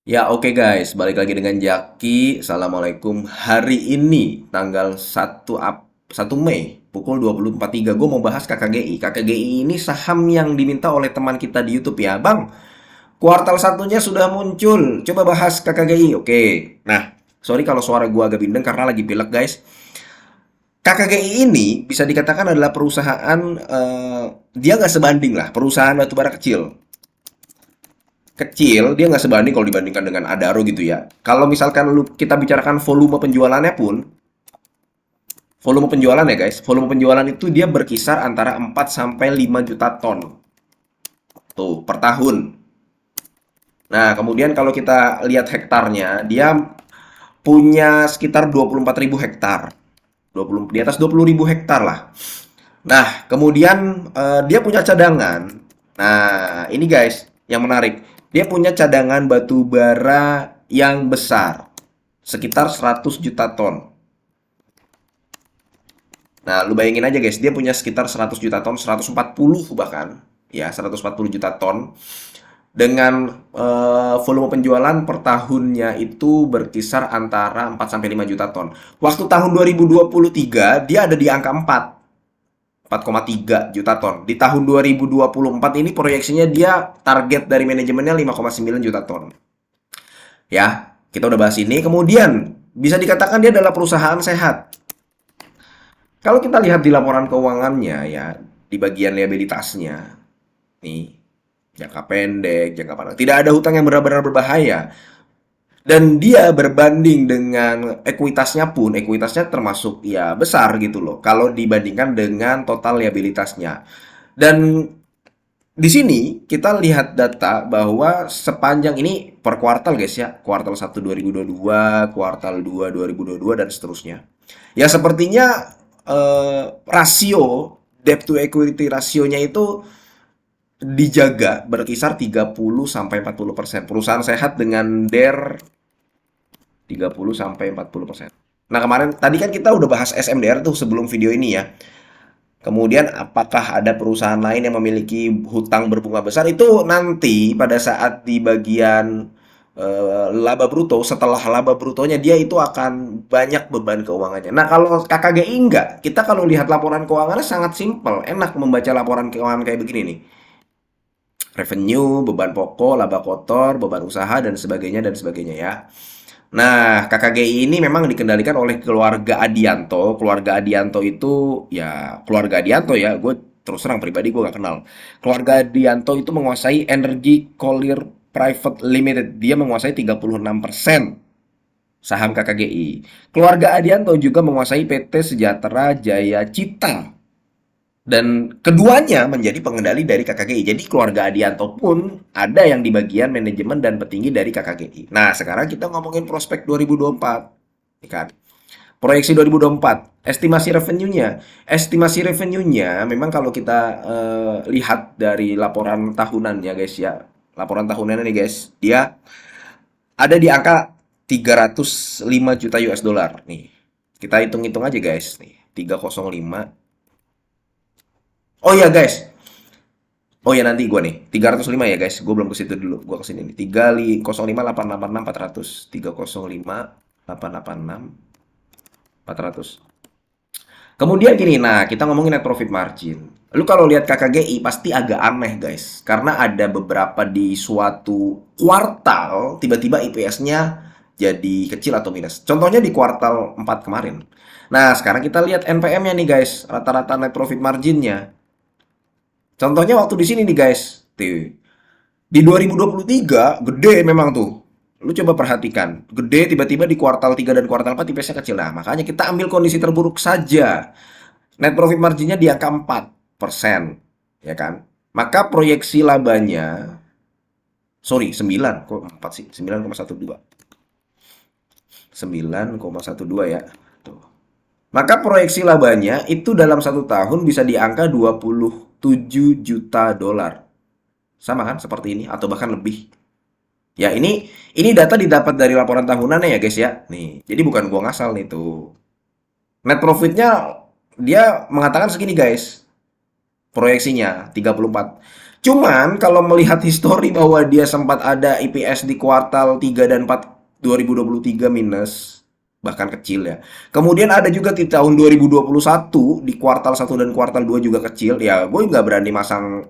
Ya oke guys, balik lagi dengan Jaki. Assalamualaikum. Hari ini tanggal 1 Mei pukul 20.43 gue mau bahas KKGI. KKGI ini saham yang diminta oleh teman kita di YouTube ya. Bang, kuartal satunya sudah muncul. Coba bahas KKGI. Oke. Nah, sorry kalau suara gue agak bindeng karena lagi pilek guys. KKGI ini bisa dikatakan adalah perusahaan dia nggak sebanding lah, perusahaan batubara kecil dia nggak sebanding kalau dibandingkan dengan Adaro gitu ya. Kalau misalkan kita bicarakan volume penjualannya pun, volume penjualan ya guys, volume penjualan itu dia berkisar antara 4 sampai 5 juta ton tuh per tahun. Nah, kemudian kalau kita lihat hektarnya, dia punya sekitar 24.000 hektar. 20 di atas 20.000 hektar lah. Nah, kemudian dia punya cadangan. Nah, ini guys yang menarik. Dia punya cadangan batu bara yang besar, sekitar 100 juta ton. Nah, lu bayangin aja guys, dia punya sekitar 100 juta ton, 140 bahkan, ya 140 juta ton dengan volume penjualan per tahunnya itu berkisar antara 4 sampai 5 juta ton. Waktu tahun 2023 dia ada di angka 4,3 juta ton. Di tahun 2024 ini proyeksinya dia target dari manajemennya 5,9 juta ton. Ya, kita udah bahas ini. Kemudian, bisa dikatakan dia adalah perusahaan sehat. Kalau kita lihat di laporan keuangannya ya, di bagian liabilitasnya, nih, jangka pendek, jangka panjang, tidak ada hutang yang benar-benar berbahaya. Dan dia berbanding dengan ekuitasnya pun, ekuitasnya termasuk ya besar gitu loh. Kalau dibandingkan dengan total liabilitasnya. Dan di sini kita lihat data bahwa sepanjang ini per kuartal guys ya, kuartal 1 2022, kuartal 2 2022 dan seterusnya. Ya sepertinya rasio debt to equity rasionya itu dijaga berkisar 30 sampai 40%. Perusahaan sehat dengan DER 30 sampai 40%. Nah, kemarin tadi kan kita udah bahas SMDR tuh sebelum video ini ya. Kemudian apakah ada perusahaan lain yang memiliki hutang berbunga besar itu nanti pada saat di bagian laba bruto, setelah laba brutonya dia itu akan banyak beban keuangannya. Nah, kalau KKGI enggak. Kita kalau lihat laporan keuangannya sangat simpel, enak membaca laporan keuangan kayak begini nih. Revenue, beban pokok, laba kotor, beban usaha dan sebagainya ya. Nah, KKGI ini memang dikendalikan oleh keluarga Adianto. Keluarga Adianto itu ya keluarga Adianto ya. Gue terus terang pribadi gue gak kenal. Keluarga Adianto itu menguasai Energi Kolir Private Limited. Dia menguasai 36% saham KKGI. Keluarga Adianto juga menguasai PT Sejahtera Jaya Cita dan keduanya menjadi pengendali dari KKGI. Jadi keluarga Adianto pun ada yang di bagian manajemen dan petinggi dari KKGI. Nah, sekarang kita ngomongin prospek 2024. Ya kan? Proyeksi 2024, estimasi revenue-nya memang kalau kita lihat dari laporan tahunan ya guys ya. Laporan tahunan nih guys, dia ada di angka 305 juta US dollar nih. Kita hitung-hitung aja guys nih. 305. Oh iya guys, oh ya nanti gua nih 305 ya guys. Gua belum ke situ dulu. Gua ke sini nih. 305 886 400. 305 886 400. Kemudian gini, nah kita ngomongin net profit margin. Lu kalau lihat KKGI pasti agak aneh guys, karena ada beberapa di suatu kuartal tiba-tiba IPS-nya jadi kecil atau minus. Contohnya di kuartal 4 kemarin. Nah, sekarang kita lihat NPM-nya nih guys, rata-rata net profit margin-nya. Contohnya waktu di sini nih guys. Tuh. Di 2023 gede memang tuh. Lu coba perhatikan. Gede tiba-tiba di kuartal 3 dan kuartal 4 IPS-nya kecil. Nah, makanya kita ambil kondisi terburuk saja. Net profit marginnya di angka 4%. Ya kan? Maka proyeksi labanya sorry, 9 kok 4 sih? 9,12. 9,12 ya. Tuh. Maka proyeksi labanya itu dalam satu tahun bisa di angka 27 juta dolar. Sama kan seperti ini atau bahkan lebih. Ya, ini data didapat dari laporan tahunannya ya, guys ya. Nih, jadi bukan gua ngasal nih tuh. Net profitnya dia mengatakan segini, guys. Proyeksinya 34. Cuman kalau melihat histori bahwa dia sempat ada EPS di kuartal 3 dan 4 2023 minus, bahkan kecil ya. Kemudian ada juga di tahun 2021 di kuartal 1 dan kuartal 2 juga kecil. Ya, gue nggak berani masang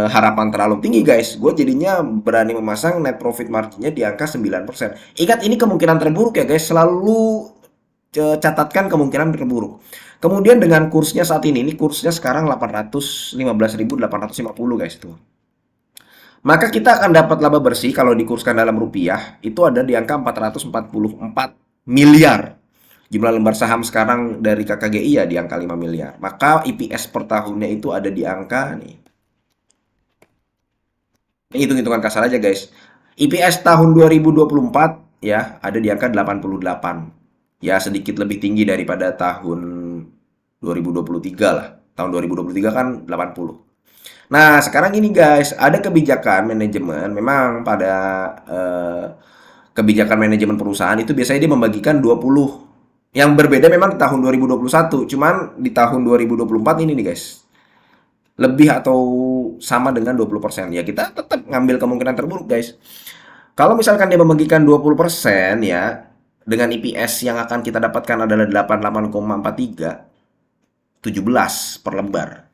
harapan terlalu tinggi guys. Gue jadinya berani memasang net profit marginnya di angka 9%. Ingat ini kemungkinan terburuk ya guys. Selalu catatkan kemungkinan terburuk. Kemudian dengan kursnya saat ini kursnya sekarang 815.850 guys tuh. Maka kita akan dapat laba bersih kalau dikurskan dalam rupiah itu ada di angka 444 miliar. Jumlah lembar saham sekarang dari KKGI ya di angka 5 miliar. Maka EPS per tahunnya itu ada di angka nih. Ini hitung-hitungan kasar aja guys. EPS tahun 2024 ya ada di angka 88. Ya sedikit lebih tinggi daripada tahun 2023 lah. Tahun 2023 kan 80. Nah, sekarang ini guys, ada kebijakan manajemen. Memang pada kebijakan manajemen perusahaan itu biasanya dia membagikan 20. Yang berbeda memang di tahun 2021. Cuman di tahun 2024 ini nih guys. Lebih atau sama dengan 20%. Ya kita tetap ngambil kemungkinan terburuk guys. Kalau misalkan dia membagikan 20% ya, dengan EPS yang akan kita dapatkan adalah 88,43, 17 per lembar.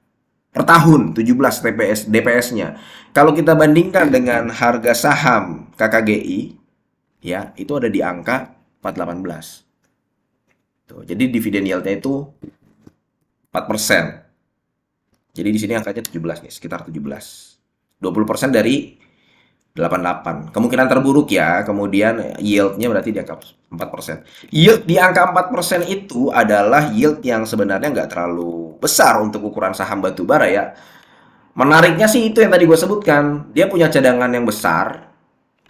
Per tahun 17 DPS-nya. Kalau kita bandingkan dengan harga saham KKGI ya, itu ada di angka 418. Tuh, jadi dividen yield-nya itu 4%. Jadi di sini angkanya 17 nih, sekitar 17. 20% dari 88. Kemungkinan terburuk ya, kemudian yield-nya berarti di angka 4%. Yield di angka 4% itu adalah yield yang sebenarnya nggak terlalu besar untuk ukuran saham batubara ya. Menariknya sih itu yang tadi gue sebutkan. Dia punya cadangan yang besar,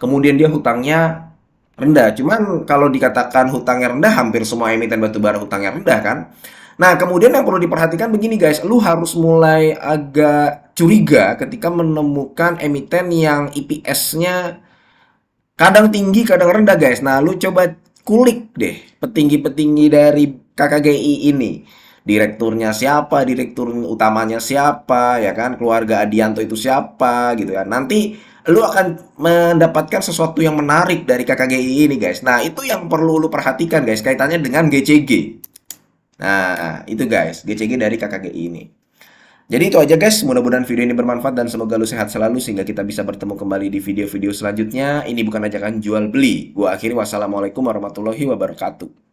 kemudian dia hutangnya rendah. Cuman kalau dikatakan hutangnya rendah, hampir semua emiten batubara hutangnya rendah kan. Nah, kemudian yang perlu diperhatikan begini guys, lu harus mulai agak curiga ketika menemukan emiten yang EPS-nya kadang tinggi, kadang rendah guys. Nah, lu coba kulik deh petinggi-petinggi dari KKGI ini. Direkturnya siapa, direktur utamanya siapa, ya kan? Keluarga Adianto itu siapa gitu kan. Nanti lu akan mendapatkan sesuatu yang menarik dari KKGI ini guys. Nah, itu yang perlu lu perhatikan guys, kaitannya dengan GCG. Nah, itu guys, GCG dari KKGI ini. Jadi itu aja guys, mudah-mudahan video ini bermanfaat dan semoga lu sehat selalu sehingga kita bisa bertemu kembali di video-video selanjutnya. Ini bukan ajakan jual beli. Gua akhiri wassalamualaikum warahmatullahi wabarakatuh.